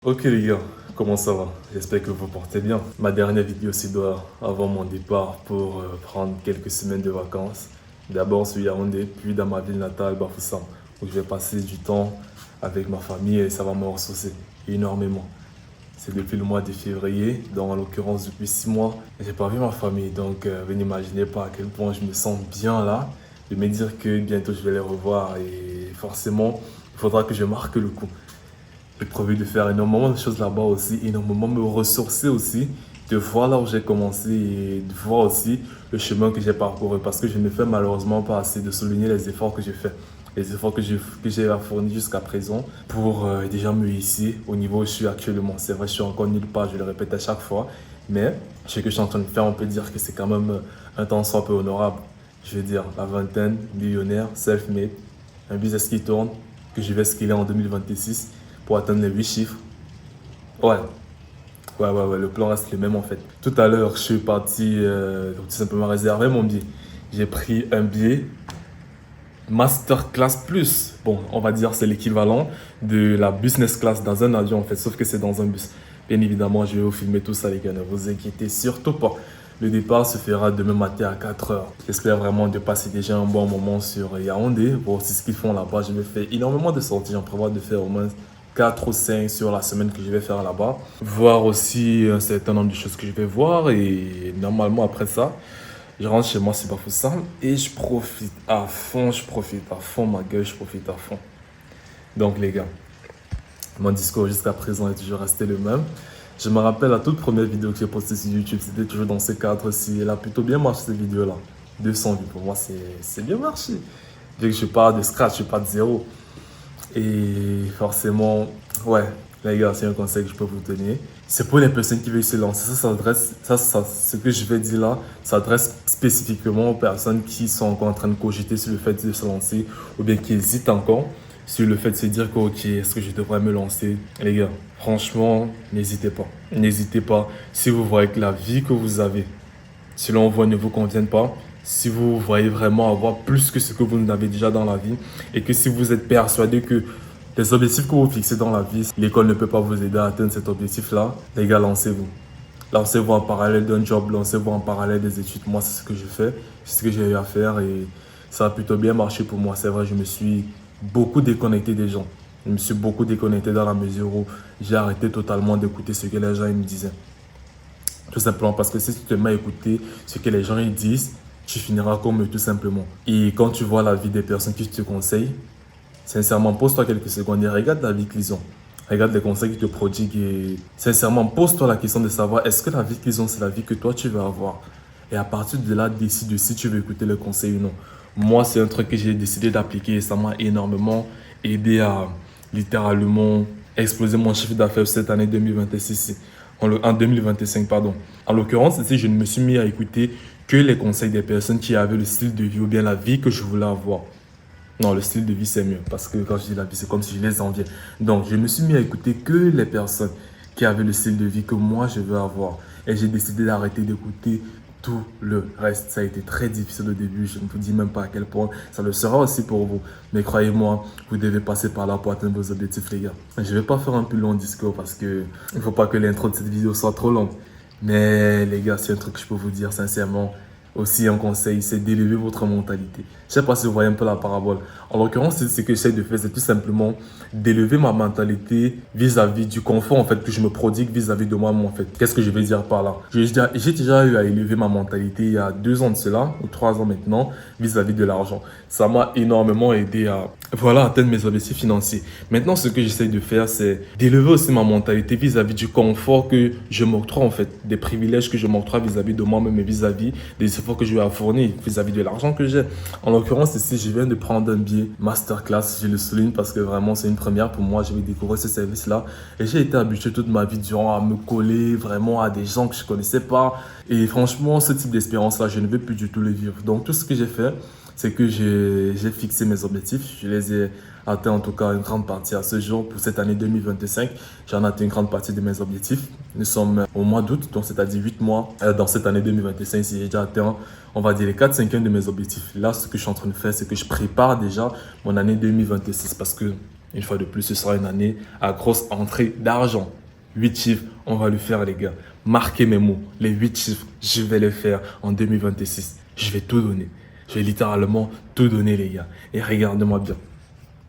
Ok les gars, comment ça va? J'espère que vous portez bien. Ma dernière vidéo aussi doit avant mon départ pour prendre quelques semaines de vacances. D'abord sur Yaoundé, puis dans ma ville natale, Bafoussam, où je vais passer du temps avec ma famille et ça va me ressourcer énormément. C'est depuis le mois de février, donc en l'occurrence depuis 6 mois, j'ai pas vu ma famille. Donc vous n'imaginez pas à quel point je me sens bien là, de me dire que bientôt je vais les revoir et forcément, il faudra que je marque le coup. J'ai prévu de faire énormément de choses là-bas aussi, énormément me ressourcer aussi, de voir là où j'ai commencé et de voir aussi le chemin que j'ai parcouru parce que je ne fais malheureusement pas assez de souligner les efforts que j'ai fait, les efforts que j'ai fournis jusqu'à présent pour déjà me hisser au niveau où je suis actuellement. C'est vrai, je suis encore nulle part, je le répète à chaque fois, mais ce que je suis en train de faire, on peut dire que c'est quand même un temps soit peu honorable. Je veux dire, la vingtaine, millionnaire, self-made, un business qui tourne, que je vais scaler en 2026 pour atteindre les 8 chiffres. Ouais, ouais, le plan reste le même en fait. Tout à l'heure, je suis parti tout simplement réserver mon billet. J'ai pris un billet Masterclass Plus. Bon, on va dire c'est l'équivalent de la business class dans un avion en fait, sauf que c'est dans un bus. Bien évidemment, je vais vous filmer tout ça les gars, ne vous inquiétez surtout pas. Le départ se fera demain matin à 4 heures. J'espère vraiment de passer déjà un bon moment sur Yaoundé, voir aussi ce qu'ils font là-bas. Je vais faire énormément de sorties, j'en prévois de faire au moins 4 ou 5 sur la semaine que je vais faire là-bas. Voir aussi un certain nombre de choses que je vais voir et normalement après ça, je rentre chez moi, c'est pas Bafoussam et je profite à fond ma gueule, je profite à fond. Donc les gars, mon discours jusqu'à présent est toujours resté le même. Je me rappelle la toute première vidéo que j'ai postée sur YouTube, c'était toujours dans ce cadre-ci. Elle a plutôt bien marché cette vidéo-là. 200 vues pour moi, c'est bien marché. Vu que je pars de scratch, je pars de zéro. Et forcément, ouais, les gars, c'est un conseil que je peux vous donner. C'est pour les personnes qui veulent se lancer. Ce que je vais dire là, s'adresse spécifiquement aux personnes qui sont encore en train de cogiter sur le fait de se lancer ou bien qui hésitent encore sur le fait de se dire que, ok, est-ce que je devrais me lancer? Les gars, franchement, n'hésitez pas. N'hésitez pas. Si vous voyez que la vie que vous avez, selon vous, ne vous convient pas, si vous voyez vraiment avoir plus que ce que vous n'avez déjà dans la vie et que si vous êtes persuadé que les objectifs que vous fixez dans la vie, l'école ne peut pas vous aider à atteindre cet objectif-là, les gars, lancez-vous. Lancez-vous en parallèle d'un job, lancez-vous en parallèle des études. Moi, c'est ce que je fais, c'est ce que j'ai eu à faire et ça a plutôt bien marché pour moi. C'est vrai, je me suis beaucoup déconnecté des gens. Je me suis beaucoup déconnecté dans la mesure où j'ai arrêté totalement d'écouter ce que les gens ils me disaient. Tout simplement parce que si tu te mets à écouter ce que les gens ils disent, tu finiras comme eux tout simplement. Et quand tu vois la vie des personnes qui te conseillent, sincèrement, pose-toi quelques secondes et regarde la vie qu'ils ont. Regarde les conseils qu'ils te prodiguent et sincèrement, pose-toi la question de savoir est-ce que la vie qu'ils ont, c'est la vie que toi tu veux avoir. Et à partir de là, décide si tu veux écouter les conseils ou non. Moi, c'est un truc que j'ai décidé d'appliquer et ça m'a énormément aidé à littéralement exploser mon chiffre d'affaires cette année 2026. En 2025, pardon. En l'occurrence, ici, je ne me suis mis à écouter que les conseils des personnes qui avaient le style de vie ou bien la vie que je voulais avoir. Non, le style de vie, c'est mieux. Parce que quand je dis la vie, c'est comme si je les enviais. Donc, je me suis mis à écouter que les personnes qui avaient le style de vie que moi, je veux avoir. Et j'ai décidé d'arrêter d'écouter tout le reste. Ça a été très difficile au début. Je ne vous dis même pas à quel point ça le sera aussi pour vous. Mais croyez-moi, vous devez passer par là pour atteindre vos objectifs, les gars. Je ne vais pas faire un plus long discours parce que il ne faut pas que l'intro de cette vidéo soit trop longue. Mais les gars, c'est un truc que je peux vous dire sincèrement. Aussi, un conseil, c'est d'élever votre mentalité. Je ne sais pas si vous voyez un peu la parabole. En l'occurrence, ce que j'essaie de faire, c'est tout simplement d'élever ma mentalité vis-à-vis du confort en fait, que je me prodigue vis-à-vis de moi-même. En fait. Qu'est-ce que je vais dire par là? J'ai déjà eu à élever ma mentalité il y a 2 ans de cela, ou 3 ans maintenant, vis-à-vis de l'argent. Ça m'a énormément aidé à atteindre mes objectifs financiers. Maintenant, ce que j'essaie de faire, c'est d'élever aussi ma mentalité vis-à-vis du confort que je m'octroie, en fait, des privilèges que je m'octroie vis-à-vis de moi-même et vis-à-vis des efforts que je vais fournir, vis-à-vis de l'argent que j'ai. En l'occurrence, ici, je viens de prendre un billet masterclass, je le souligne parce que vraiment, c'est une première pour moi. Je vais découvrir ce service-là et j'ai été habitué toute ma vie durant à me coller vraiment à des gens que je ne connaissais pas. Et franchement, ce type d'expérience-là, je ne veux plus du tout le vivre. Donc, tout ce que j'ai fait, c'est que j'ai fixé mes objectifs. Je les ai atteints en tout cas une grande partie à ce jour. Pour cette année 2025, j'en ai atteint une grande partie de mes objectifs. Nous sommes au mois d'août, donc c'est-à-dire 8 mois. Dans cette année 2025, si j'ai déjà atteint, on va dire, les 4/5 de mes objectifs. Là, ce que je suis en train de faire, c'est que je prépare déjà mon année 2026 parce que Une fois de plus, ce sera une année à grosse entrée d'argent. 8 chiffres, on va le faire les gars. Marquez mes mots, les 8 chiffres, je vais les faire en 2026. Je vais tout donner. Je vais littéralement tout donner les gars. Et regardez-moi bien.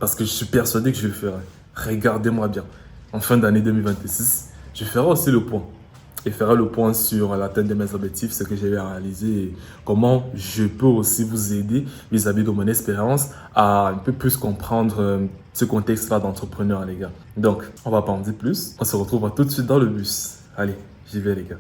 Parce que je suis persuadé que je le ferai. Regardez-moi bien. En fin d'année 2026, je ferai aussi le point. Et ferai le point sur l'atteinte de mes objectifs, ce que j'ai réalisé et comment je peux aussi vous aider vis-à-vis de mon expérience à un peu plus comprendre ce contexte-là d'entrepreneur, les gars. Donc, on va pas en dire plus. On se retrouve tout de suite dans le bus. Allez, j'y vais, les gars.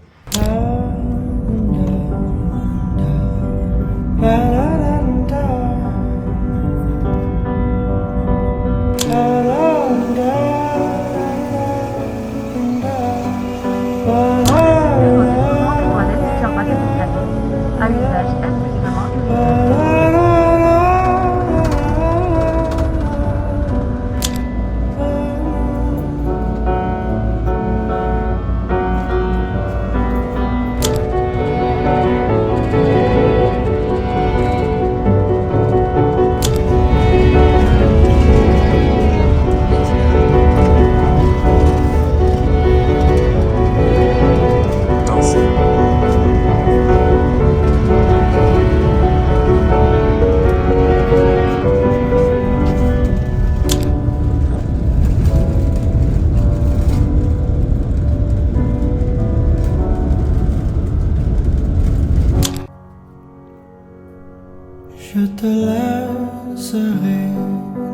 Je te laisserai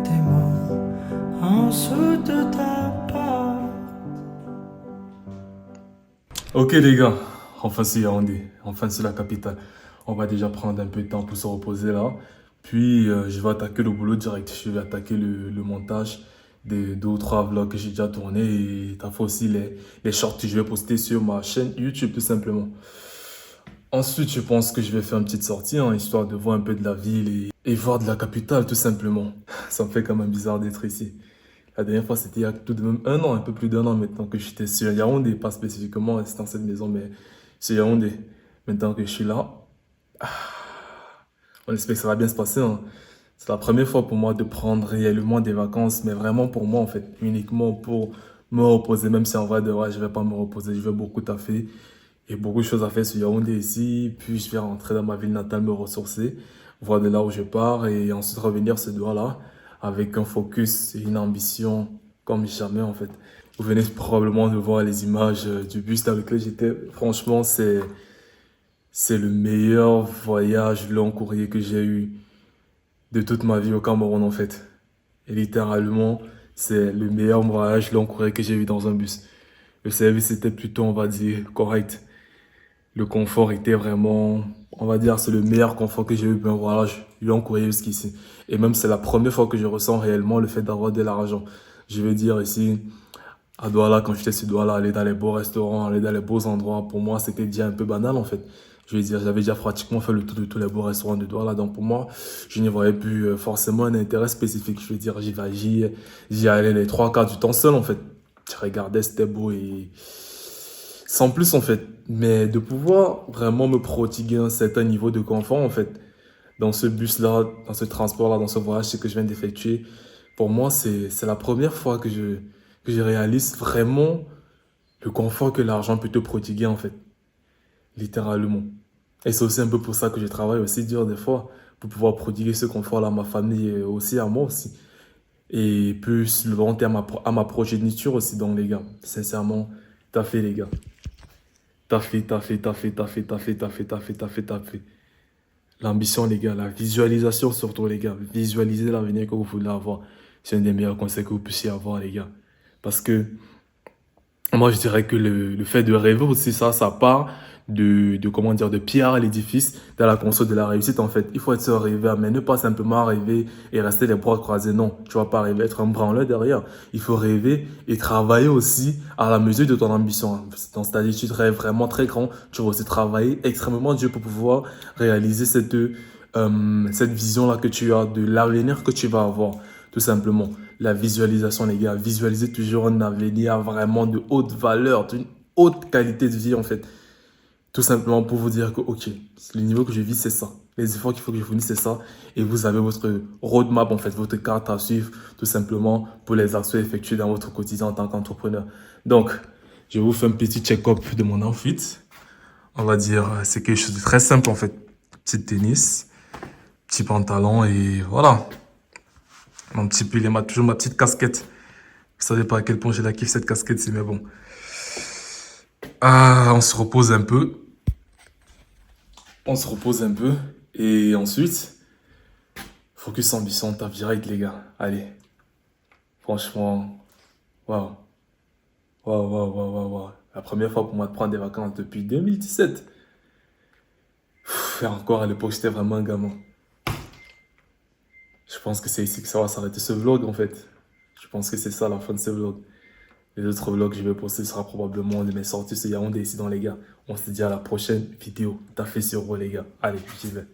des mots en dessous de ta part. Ok les gars, enfin c'est Yaoundé, enfin c'est la capitale. On va déjà prendre un peu de temps pour se reposer là. Puis je vais attaquer le boulot direct. Je vais attaquer le montage des 2 ou 3 vlogs que j'ai déjà tournés. Et t'as fait aussi les shorts que je vais poster sur ma chaîne YouTube tout simplement. Ensuite, je pense que je vais faire une petite sortie, hein, histoire de voir un peu de la ville et voir de la capitale, tout simplement. Ça me fait quand même bizarre d'être ici. La dernière fois, c'était il y a tout de même un an, un peu plus d'1 an maintenant que j'étais sur Yaoundé, pas spécifiquement resté dans cette maison, mais sur Yaoundé. Maintenant que je suis là, on espère que ça va bien se passer, hein. C'est la première fois pour moi de prendre réellement des vacances, mais vraiment pour moi, en fait, uniquement pour me reposer, même si en vrai de vrai, je vais pas me reposer, je vais beaucoup taffer. Il y a beaucoup de choses à faire sur Yaoundé ici, puis je vais rentrer dans ma ville natale, me ressourcer, voir de là où je pars et ensuite revenir ce doigt-là avec un focus et une ambition comme jamais en fait. Vous venez probablement de voir les images du bus dans lequel j'étais. Franchement, c'est le meilleur voyage long courrier que j'ai eu de toute ma vie au Cameroun en fait. Et littéralement, c'est le meilleur voyage long courrier que j'ai eu dans un bus. Le service était plutôt, on va dire, correct. Le confort était vraiment, on va dire, c'est le meilleur confort que j'ai eu. Ben voilà, je l'ai encouragé jusqu'ici. Et même, c'est la première fois que je ressens réellement le fait d'avoir de l'argent. Je veux dire ici, à Douala, quand j'étais sur Douala, aller dans les beaux restaurants, aller dans les beaux endroits, pour moi, c'était déjà un peu banal en fait. Je veux dire, j'avais déjà pratiquement fait le tour de tous les beaux restaurants de Douala. Donc pour moi, je n'y voyais plus forcément un intérêt spécifique. Je veux dire, j'y allais les 3 quarts du temps seul en fait. Je regardais, c'était beau et sans plus en fait, mais de pouvoir vraiment me prodiguer un certain niveau de confort en fait, dans ce bus-là, dans ce transport-là, dans ce voyage que je viens d'effectuer, pour moi c'est la première fois que je réalise vraiment le confort que l'argent peut te prodiguer en fait, littéralement. Et c'est aussi un peu pour ça que je travaille aussi dur des fois, pour pouvoir prodiguer ce confort-là à ma famille et aussi à moi aussi. Et plus le long terme à ma progéniture aussi, donc les gars, sincèrement, t'as fait les gars. T'as fait, t'as fait, t'as fait, t'as fait, t'as fait, t'as fait, t'as fait, t'as fait, t'as fait. L'ambition, les gars, la visualisation surtout, les gars. Visualiser l'avenir que vous voulez avoir. C'est un des meilleurs conseils que vous puissiez avoir, les gars. Parce que moi, je dirais que le fait de rêver aussi, ça part de comment dire, de pierre à l'édifice dans la construction de la réussite, en fait. Il faut être se rêver, mais ne pas simplement rêver et rester les bras croisés. Non, tu vas pas rêver, être un branleur derrière. Il faut rêver et travailler aussi à la mesure de ton ambition. Dans cette année, tu rêves vraiment très grand. Tu vas aussi travailler extrêmement dur pour pouvoir réaliser cette vision-là que tu as de l'avenir que tu vas avoir, tout simplement. La visualisation, les gars. Visualiser toujours un avenir vraiment de haute valeur, d'une haute qualité de vie, en fait. Tout simplement pour vous dire que, ok, le niveau que je vis, c'est ça. Les efforts qu'il faut que je fournisse, c'est ça. Et vous avez votre roadmap, en fait, votre carte à suivre, tout simplement, pour les actions effectuées dans votre quotidien en tant qu'entrepreneur. Donc, je vous fais un petit check-up de mon outfit. On va dire, c'est quelque chose de très simple, en fait. Petit tennis, petit pantalon et voilà. Mon petit pull et toujours ma petite casquette. Vous savez pas à quel point j'ai la kiffe cette casquette-ci, mais bon. Ah, on se repose un peu. On se repose un peu. Et ensuite, focus ambition, tape direct, les gars. Allez. Franchement, waouh. Waouh, waouh, waouh, waouh, waouh. La première fois pour moi de prendre des vacances depuis 2017. Et encore à l'époque, j'étais vraiment un gamin. Je pense que c'est ici que ça va s'arrêter ce vlog en fait. Je pense que c'est ça la fin de ce vlog. Les autres vlogs que je vais poster sera probablement de mes sorties sur Yaoundé ici dans les gars. On se dit à la prochaine vidéo. T'as fait sur vous les gars. Allez, j'y vais.